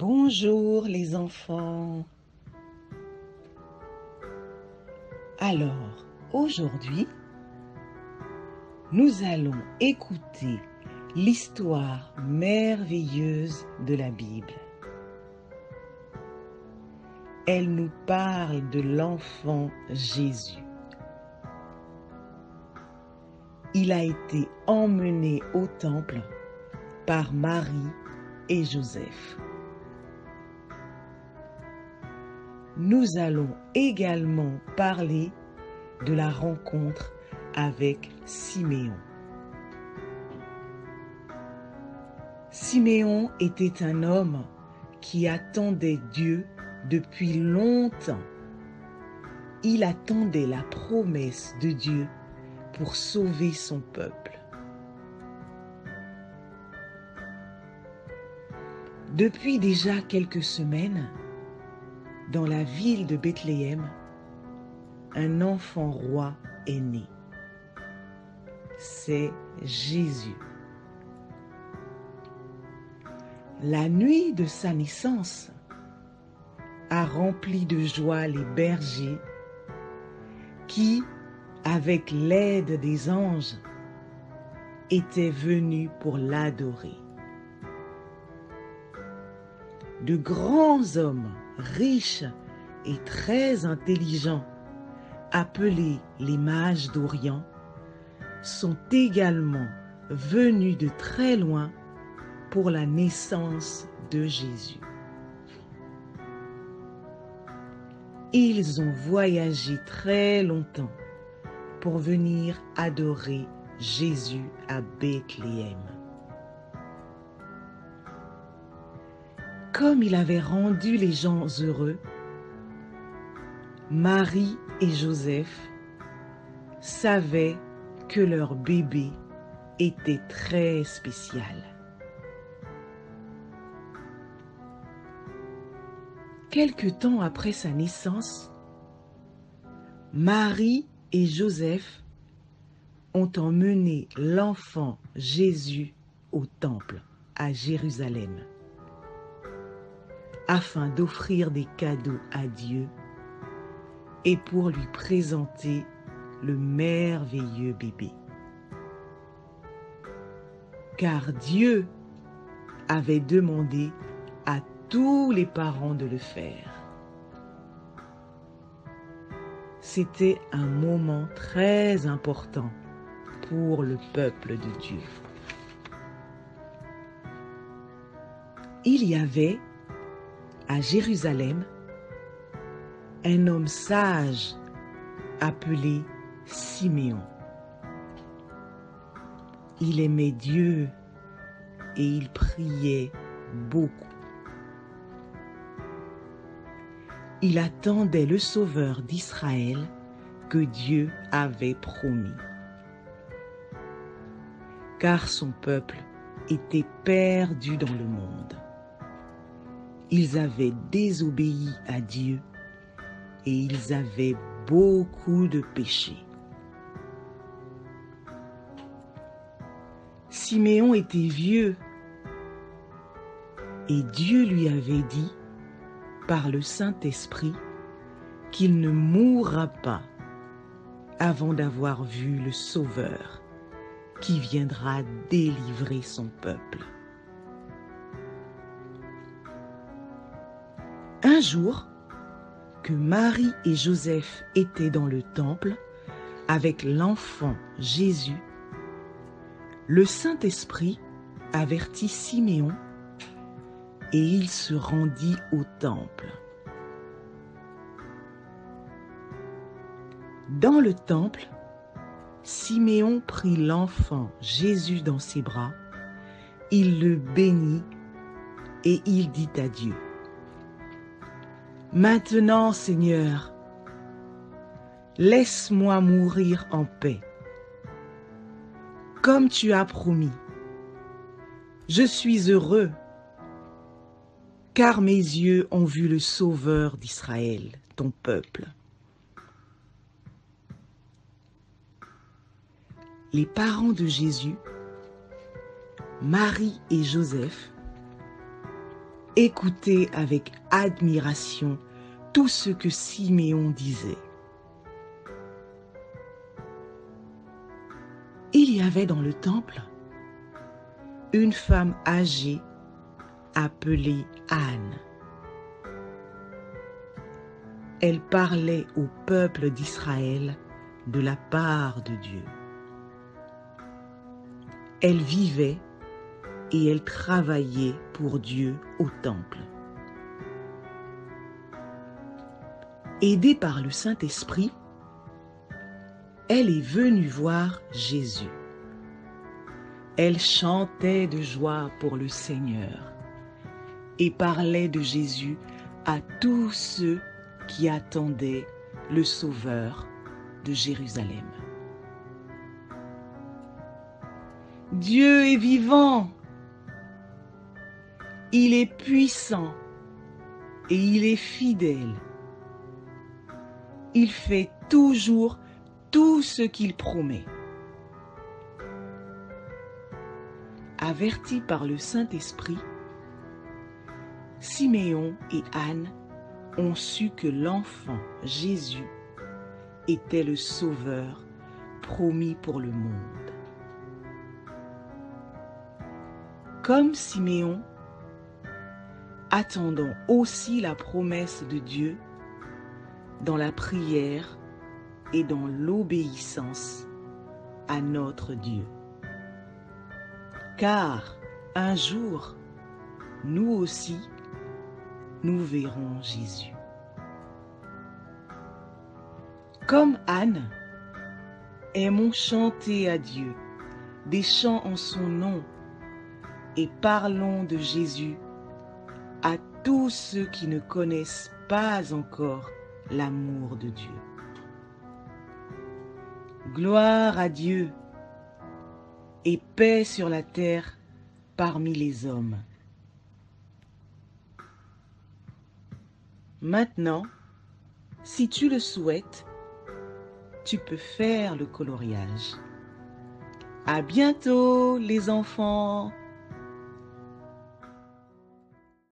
Bonjour les enfants. Alors, aujourd'hui, nous allons écouter l'histoire merveilleuse de la Bible. Elle nous parle de l'enfant Jésus. Il a été emmené au temple par Marie et Joseph. Nous allons également parler de la rencontre avec Siméon. Siméon était un homme qui attendait Dieu depuis longtemps. Il attendait la promesse de Dieu pour sauver son peuple. Depuis déjà quelques semaines, dans la ville de Bethléem, un enfant roi est né. C'est Jésus. La nuit de sa naissance a rempli de joie les bergers qui, avec l'aide des anges, étaient venus pour l'adorer. De grands hommes riches et très intelligents, appelés les mages d'Orient, sont également venus de très loin pour la naissance de Jésus. Ils ont voyagé très longtemps pour venir adorer Jésus à Bethléem. Comme il avait rendu les gens heureux, Marie et Joseph savaient que leur bébé était très spécial. Quelque temps après sa naissance, Marie et Joseph ont emmené l'enfant Jésus au temple à Jérusalem afin d'offrir des cadeaux à Dieu et pour lui présenter le merveilleux bébé. Car Dieu avait demandé à tous les parents de le faire. C'était un moment très important pour le peuple de Dieu. Il y avait à Jérusalem un homme sage appelé Siméon. Il aimait Dieu et il priait beaucoup. Il attendait le Sauveur d'Israël que Dieu avait promis. Car son peuple était perdu dans le monde. Ils avaient désobéi à Dieu et ils avaient beaucoup de péchés. Siméon était vieux et Dieu lui avait dit par le Saint-Esprit qu'il ne mourra pas avant d'avoir vu le Sauveur qui viendra délivrer son peuple. Un jour, que Marie et Joseph étaient dans le temple avec l'enfant Jésus, le Saint-Esprit avertit Siméon et il se rendit au temple. Dans le temple, Siméon prit l'enfant Jésus dans ses bras, il le bénit et il dit à Dieu: « Maintenant, Seigneur, laisse-moi mourir en paix. Comme tu as promis, je suis heureux, car mes yeux ont vu le Sauveur d'Israël, ton peuple. » Les parents de Jésus, Marie et Joseph, écoutait avec admiration tout ce que Siméon disait. Il y avait dans le temple une femme âgée appelée Anne. Elle parlait au peuple d'Israël de la part de Dieu. Elle vivait et elle travaillait pour Dieu au temple. Aidée par le Saint-Esprit, elle est venue voir Jésus. Elle chantait de joie pour le Seigneur et parlait de Jésus à tous ceux qui attendaient le Sauveur de Jérusalem. Dieu est vivant, il est puissant et il est fidèle. Il fait toujours tout ce qu'il promet. Avertis par le Saint-Esprit, Siméon et Anne ont su que l'enfant Jésus était le Sauveur promis pour le monde. Comme Siméon, attendons aussi la promesse de Dieu dans la prière et dans l'obéissance à notre Dieu. Car un jour, nous aussi, nous verrons Jésus. Comme Anne, aimons chanter à Dieu des chants en son nom et parlons de Jésus à tous ceux qui ne connaissent pas encore l'amour de Dieu. Gloire à Dieu et paix sur la terre parmi les hommes. Maintenant, si tu le souhaites, tu peux faire le coloriage. À bientôt les enfants!